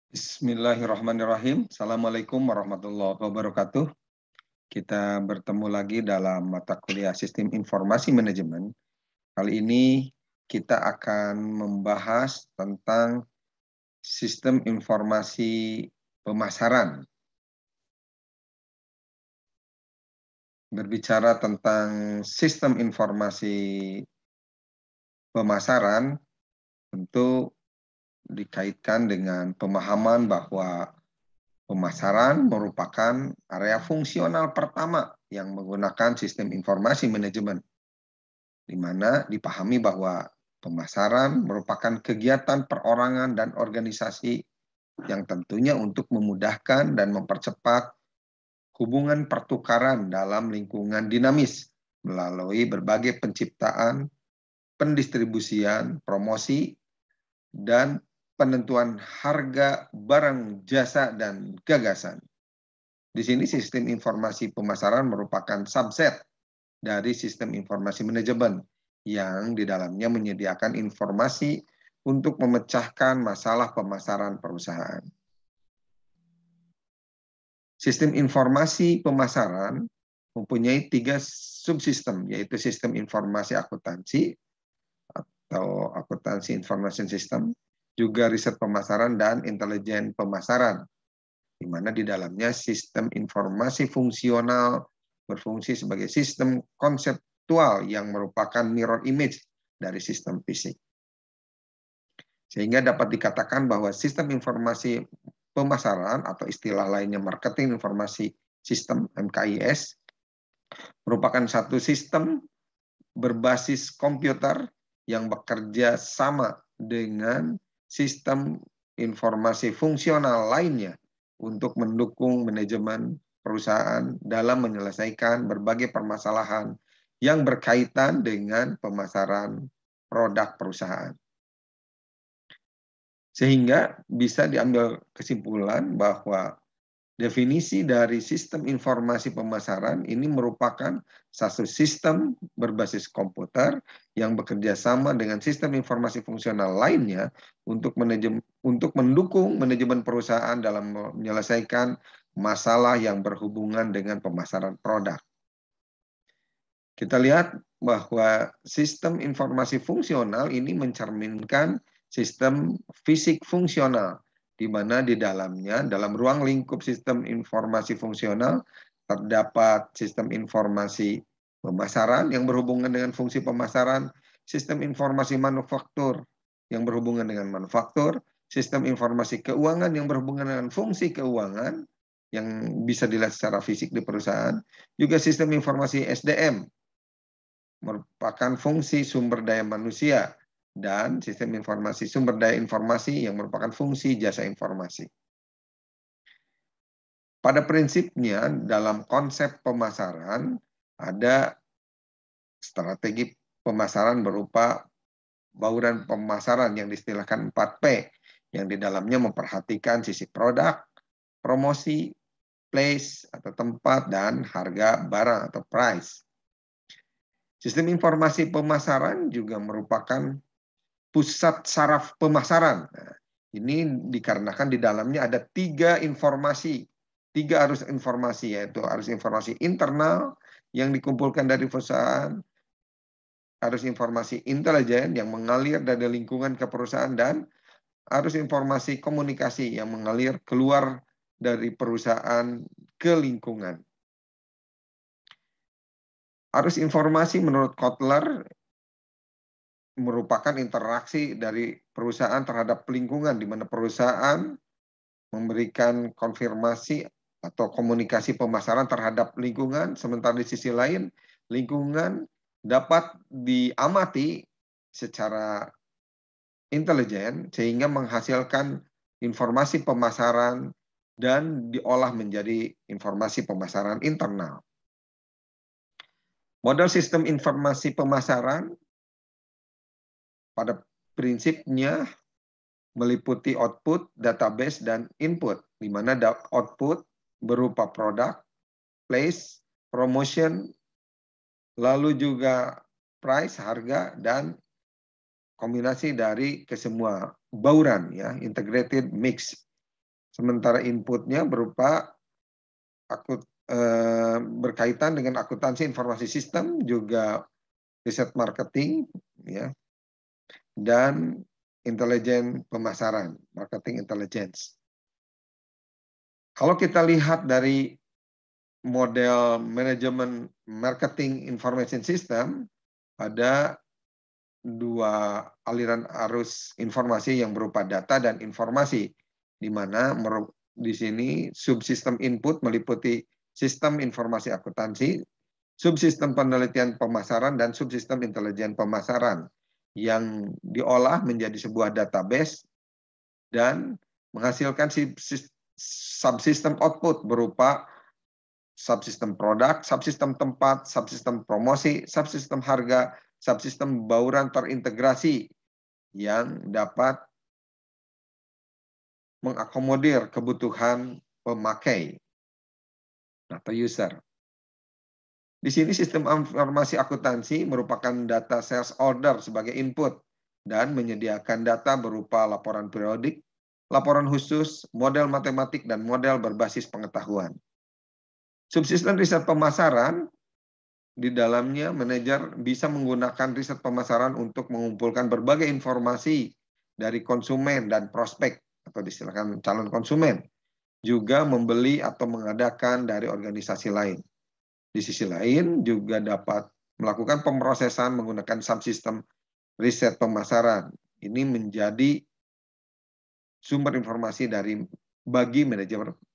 Bismillahirrahmanirrahim. Assalamualaikum warahmatullahi wabarakatuh. Kita bertemu lagi dalam mata kuliah Sistem Informasi Manajemen. Kali ini kita akan membahas tentang sistem informasi pemasaran. Berbicara tentang sistem informasi pemasaran, tentu dikaitkan dengan pemahaman bahwa pemasaran merupakan area fungsional pertama yang menggunakan sistem informasi manajemen, di mana dipahami bahwa pemasaran merupakan kegiatan perorangan dan organisasi yang tentunya untuk memudahkan dan mempercepat hubungan pertukaran dalam lingkungan dinamis melalui berbagai penciptaan, pendistribusian, promosi, dan penentuan harga barang, jasa, dan gagasan. Di sini sistem informasi pemasaran merupakan subset dari sistem informasi manajemen yang di dalamnya menyediakan informasi untuk memecahkan masalah pemasaran perusahaan. Sistem informasi pemasaran mempunyai 3 subsistem, yaitu sistem informasi akuntansi atau akuntansi information system, juga riset pemasaran dan intelijen pemasaran, di mana di dalamnya sistem informasi fungsional berfungsi sebagai sistem konseptual yang merupakan mirror image dari sistem fisik. Sehingga dapat dikatakan bahwa sistem informasi pemasaran atau istilah lainnya marketing informasi sistem MKIS merupakan satu sistem berbasis komputer yang bekerja sama dengan sistem informasi fungsional lainnya untuk mendukung manajemen perusahaan dalam menyelesaikan berbagai permasalahan yang berkaitan dengan pemasaran produk perusahaan. Sehingga bisa diambil kesimpulan bahwa definisi dari sistem informasi pemasaran ini merupakan satu sistem berbasis komputer yang bekerja sama dengan sistem informasi fungsional lainnya untuk mendukung manajemen perusahaan dalam menyelesaikan masalah yang berhubungan dengan pemasaran produk. Kita lihat bahwa sistem informasi fungsional ini mencerminkan sistem fisik fungsional, di mana di dalamnya, dalam ruang lingkup sistem informasi fungsional, terdapat sistem informasi pemasaran yang berhubungan dengan fungsi pemasaran, sistem informasi manufaktur yang berhubungan dengan manufaktur, sistem informasi keuangan yang berhubungan dengan fungsi keuangan, yang bisa dilihat secara fisik di perusahaan, juga sistem informasi SDM, merupakan fungsi sumber daya manusia, dan sistem informasi sumber daya informasi yang merupakan fungsi jasa informasi. Pada prinsipnya, dalam konsep pemasaran, ada strategi pemasaran berupa bauran pemasaran yang diistilahkan 4P, yang di dalamnya memperhatikan sisi produk, promosi, place atau tempat, dan harga barang atau price. Sistem informasi pemasaran juga merupakan pusat saraf pemasaran. Nah, ini dikarenakan di dalamnya ada 3 informasi, 3 arus informasi, yaitu arus informasi internal yang dikumpulkan dari perusahaan, arus informasi intelijen yang mengalir dari lingkungan ke perusahaan, dan arus informasi komunikasi yang mengalir keluar dari perusahaan ke lingkungan. Arus informasi menurut Kotler merupakan interaksi dari perusahaan terhadap lingkungan, di mana perusahaan memberikan konfirmasi atau komunikasi pemasaran terhadap lingkungan, sementara di sisi lain lingkungan dapat diamati secara intelijen sehingga menghasilkan informasi pemasaran dan diolah menjadi informasi pemasaran internal. Model sistem informasi pemasaran pada prinsipnya meliputi output, database, dan input, di mana output berupa produk, place, promotion, lalu juga price, harga, dan kombinasi dari kesemua bauran, ya, integrated mix. Sementara inputnya berupa berkaitan dengan akuntansi informasi sistem, juga riset marketing, ya, dan intelijen pemasaran, marketing intelligence. Kalau kita lihat dari model manajemen marketing information system, ada dua aliran arus informasi yang berupa data dan informasi, di mana di sini subsistem input meliputi sistem informasi akuntansi, subsistem penelitian pemasaran, dan subsistem intelijen pemasaran yang diolah menjadi sebuah database dan menghasilkan subsistem output berupa subsistem produk, subsistem tempat, subsistem promosi, subsistem harga, subsistem bauran terintegrasi yang dapat mengakomodir kebutuhan pemakai atau user. Di sini sistem informasi akuntansi merupakan data sales order sebagai input dan menyediakan data berupa laporan periodik, laporan khusus, model matematik, dan model berbasis pengetahuan. Subsistem riset pemasaran, di dalamnya manajer bisa menggunakan riset pemasaran untuk mengumpulkan berbagai informasi dari konsumen dan prospek atau istilahkan calon konsumen, juga membeli atau mengadakan dari organisasi lain. Di sisi lain juga dapat melakukan pemrosesan menggunakan subsistem riset pemasaran. Ini menjadi sumber informasi bagi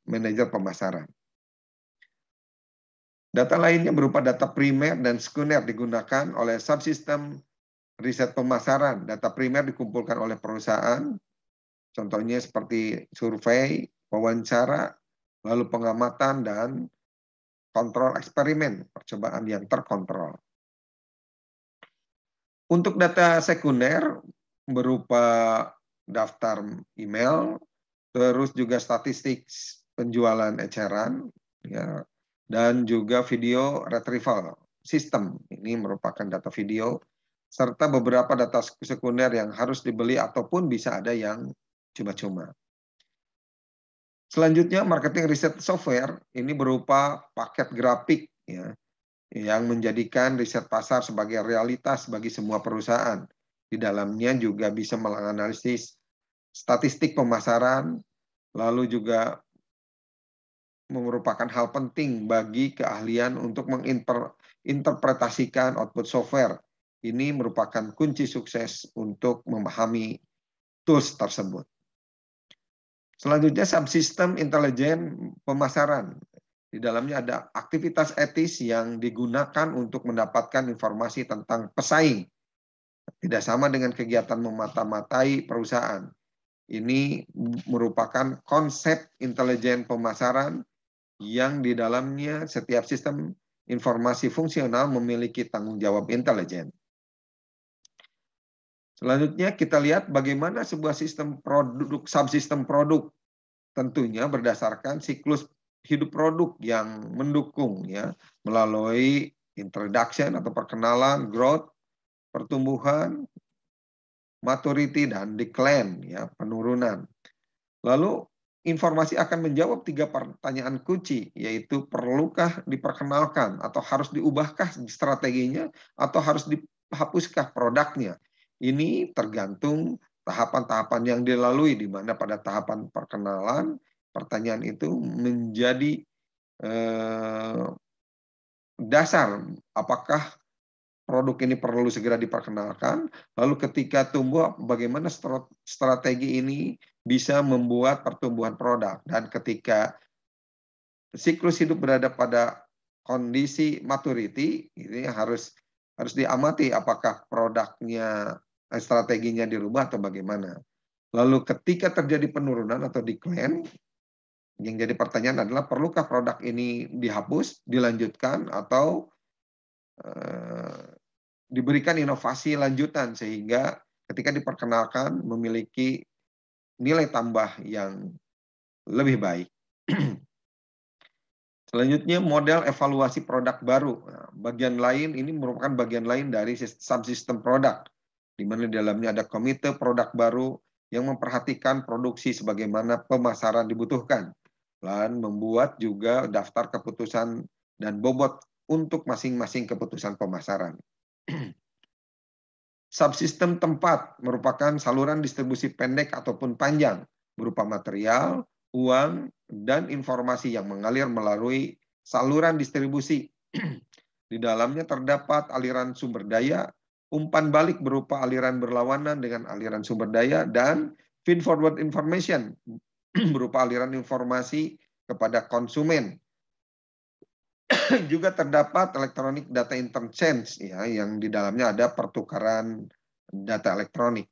manajer pemasaran. Data lainnya berupa data primer dan sekunder digunakan oleh subsistem riset pemasaran. Data primer dikumpulkan oleh perusahaan, contohnya seperti survei, wawancara, lalu pengamatan, dan kontrol eksperimen, percobaan yang terkontrol. Untuk data sekunder berupa daftar email, terus juga statistik penjualan eceran, ya, dan juga video retrieval system. Ini merupakan data video, serta beberapa data sekunder yang harus dibeli ataupun bisa ada yang cuma-cuma. Selanjutnya, marketing riset software ini berupa paket grafik, ya, yang menjadikan riset pasar sebagai realitas bagi semua perusahaan. Di dalamnya juga bisa menganalisis statistik pemasaran, lalu juga merupakan hal penting bagi keahlian untuk menginterpretasikan output software. Ini merupakan kunci sukses untuk memahami tools tersebut. Selanjutnya, subsistem intelijen pemasaran. Di dalamnya ada aktivitas etis yang digunakan untuk mendapatkan informasi tentang pesaing. Tidak sama dengan kegiatan memata-matai perusahaan. Ini merupakan konsep intelijen pemasaran yang di dalamnya setiap sistem informasi fungsional memiliki tanggung jawab intelijen. Selanjutnya kita lihat bagaimana sebuah sistem produk, subsistem produk, tentunya berdasarkan siklus hidup produk yang mendukung, ya, melalui introduction atau perkenalan, growth, pertumbuhan, maturity, dan decline, ya, penurunan. Lalu informasi akan menjawab 3 pertanyaan kunci, yaitu perlukah diperkenalkan atau harus diubahkah strateginya atau harus dihapuskah produknya. Ini tergantung tahapan-tahapan yang dilalui, di mana pada tahapan perkenalan, pertanyaan itu menjadi dasar apakah produk ini perlu segera diperkenalkan, lalu ketika tumbuh bagaimana strategi ini bisa membuat pertumbuhan produk, dan ketika siklus hidup berada pada kondisi maturity, ini harus diamati apakah produknya, strateginya dirubah atau bagaimana. Lalu ketika terjadi penurunan atau decline, yang jadi pertanyaan adalah perlukah produk ini dihapus, dilanjutkan, atau diberikan inovasi lanjutan sehingga ketika diperkenalkan memiliki nilai tambah yang lebih baik. Selanjutnya, model evaluasi produk baru. Nah, bagian lain ini merupakan bagian lain dari subsistem produk, di mana di dalamnya ada komite produk baru yang memperhatikan produksi sebagaimana pemasaran dibutuhkan, dan membuat juga daftar keputusan dan bobot untuk masing-masing keputusan pemasaran. Subsistem tempat merupakan saluran distribusi pendek ataupun panjang berupa material, uang, dan informasi yang mengalir melalui saluran distribusi. Di dalamnya terdapat aliran sumber daya, umpan balik berupa aliran berlawanan dengan aliran sumber daya, dan feed forward information berupa aliran informasi kepada konsumen. Juga terdapat electronic data interchange ya, yang di dalamnya ada pertukaran data elektronik.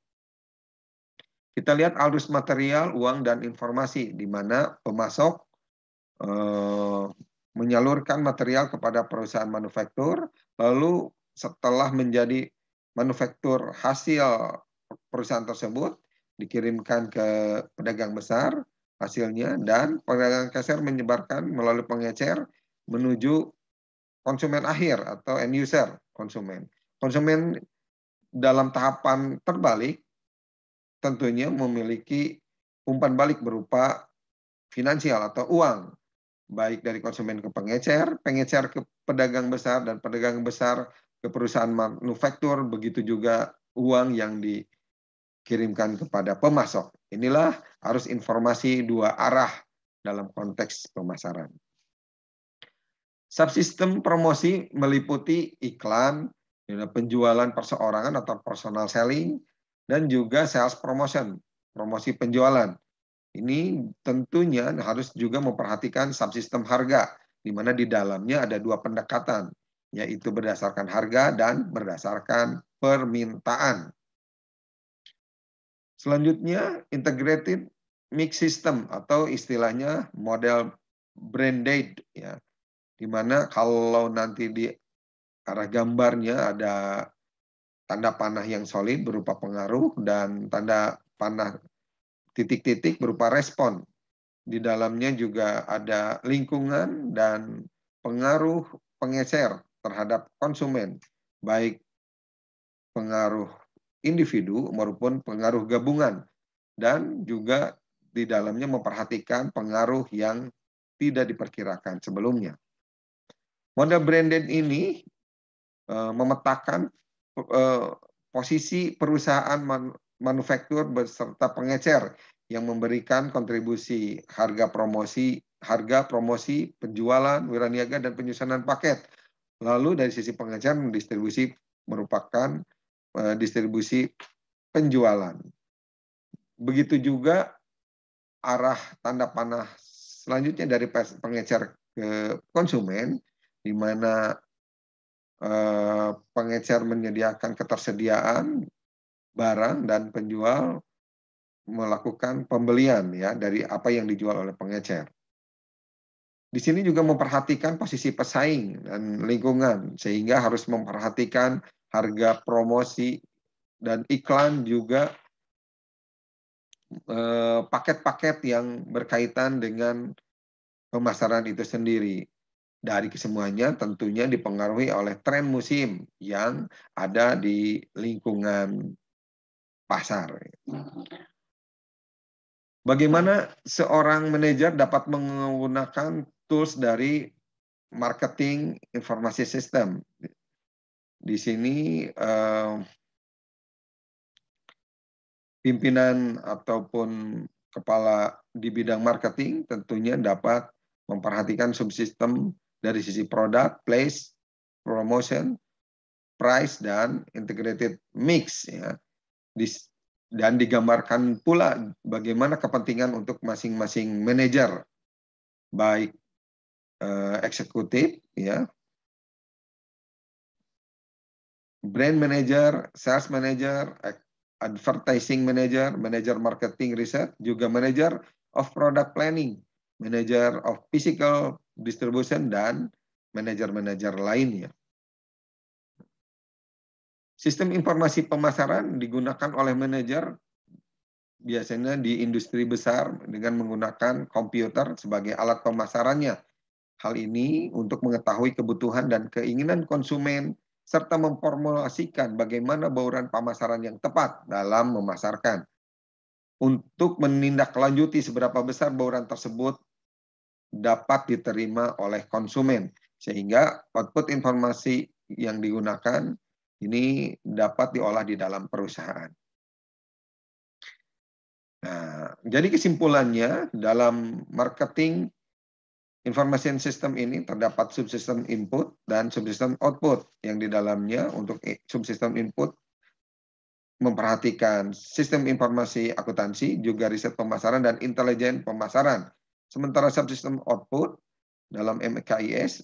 Kita lihat arus material, uang, dan informasi, di mana pemasok menyalurkan material kepada perusahaan manufaktur, lalu setelah menjadi manufaktur hasil perusahaan tersebut, dikirimkan ke pedagang besar hasilnya, dan pedagang kasir menyebarkan melalui pengecer menuju konsumen akhir atau end user konsumen. Konsumen dalam tahapan terbalik tentunya memiliki umpan balik berupa finansial atau uang, baik dari konsumen ke pengecer, pengecer ke pedagang besar, dan pedagang besar ke perusahaan manufaktur, begitu juga uang yang dikirimkan kepada pemasok. Inilah arus informasi dua arah dalam konteks pemasaran. Subsistem promosi meliputi iklan, penjualan perseorangan atau personal selling, dan juga sales promotion, promosi penjualan. Ini tentunya harus juga memperhatikan subsistem harga, di mana di dalamnya ada dua pendekatan, yaitu berdasarkan harga dan berdasarkan permintaan. Selanjutnya, integrated mix system atau istilahnya model branded, ya, di mana kalau nanti di arah gambarnya ada tanda panah yang solid berupa pengaruh dan tanda panah titik-titik berupa respon. Di dalamnya juga ada lingkungan dan pengaruh pengecer terhadap konsumen, baik pengaruh individu maupun pengaruh gabungan, dan juga di dalamnya memperhatikan pengaruh yang tidak diperkirakan sebelumnya. Model branded ini memetakan posisi perusahaan manufaktur beserta pengecer yang memberikan kontribusi harga promosi, penjualan, wiraniaga, dan penyusunan paket. Lalu dari sisi pengecer, distribusi merupakan distribusi penjualan. Begitu juga arah tanda panah selanjutnya dari pengecer ke konsumen, di mana pengecer menyediakan ketersediaan barang dan penjual melakukan pembelian ya dari apa yang dijual oleh pengecer. Di sini juga memperhatikan posisi pesaing dan lingkungan, sehingga harus memperhatikan harga promosi dan iklan, juga paket-paket yang berkaitan dengan pemasaran itu sendiri. Dari kesemuanya tentunya dipengaruhi oleh tren musim yang ada di lingkungan pasar. Bagaimana seorang manajer dapat menggunakan tools dari marketing informasi sistem? Di sini pimpinan ataupun kepala di bidang marketing tentunya dapat memperhatikan subsistem dari sisi produk, place, promotion, price, dan integrated mix ya. Dan digambarkan pula bagaimana kepentingan untuk masing-masing manajer, baik eksekutif ya, brand manager, sales manager, advertising manager, manager marketing research, juga manager of product planning, manager of physical distribution, dan manajer-manajer lainnya. Sistem informasi pemasaran digunakan oleh manajer biasanya di industri besar dengan menggunakan komputer sebagai alat pemasarannya. Hal ini untuk mengetahui kebutuhan dan keinginan konsumen, serta memformulasikan bagaimana bauran pemasaran yang tepat dalam memasarkan. untuk menindaklanjuti seberapa besar bauran tersebut dapat diterima oleh konsumen, sehingga output informasi yang digunakan ini dapat diolah di dalam perusahaan. Nah, jadi kesimpulannya dalam marketing information system ini terdapat subsistem input dan subsistem output, yang di dalamnya untuk subsistem input memperhatikan sistem informasi akuntansi, juga riset pemasaran dan intelijen pemasaran. Sementara subsistem output dalam MKIS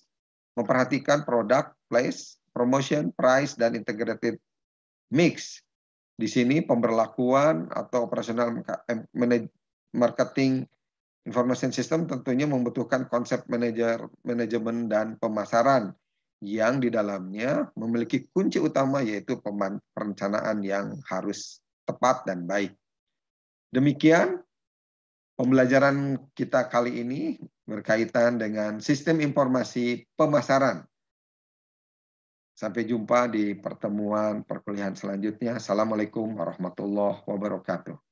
memperhatikan produk, place, promotion, price, dan integrated mix. Di sini pemberlakuan atau operasional marketing information system tentunya membutuhkan konsep manajemen dan pemasaran yang di dalamnya memiliki kunci utama, yaitu perencanaan yang harus tepat dan baik. Demikian pembelajaran kita kali ini berkaitan dengan sistem informasi pemasaran. Sampai jumpa di pertemuan perkuliahan selanjutnya. Assalamualaikum warahmatullahi wabarakatuh.